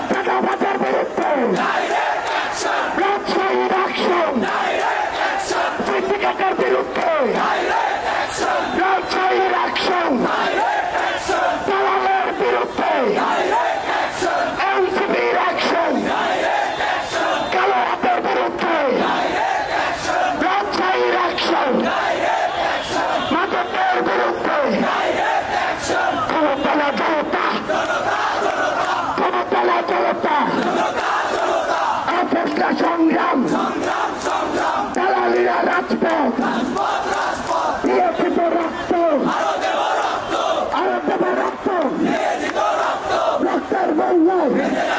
চাঁদাবাজের বিরুদ্ধে রাজশাহীর অ্যাকশন, সিন্ডিকেটের বিরুদ্ধে রাজশাহীর অ্যাকশন, দালালের বিরুদ্ধে এনসিপির অ্যাকশন, কালো হাতের বিরুদ্ধে রাজশাহীর অ্যাকশন, মাদকের বিরুদ্ধে ক্ষমতালা জনতা, ক্ষমতালা জনতা, অপেক্ষা সংগ্রাম, দালালিরা রাজপথ, দিয়েছিল রক্ত, আরো দেব রক্ত, রক্তের বন্যায়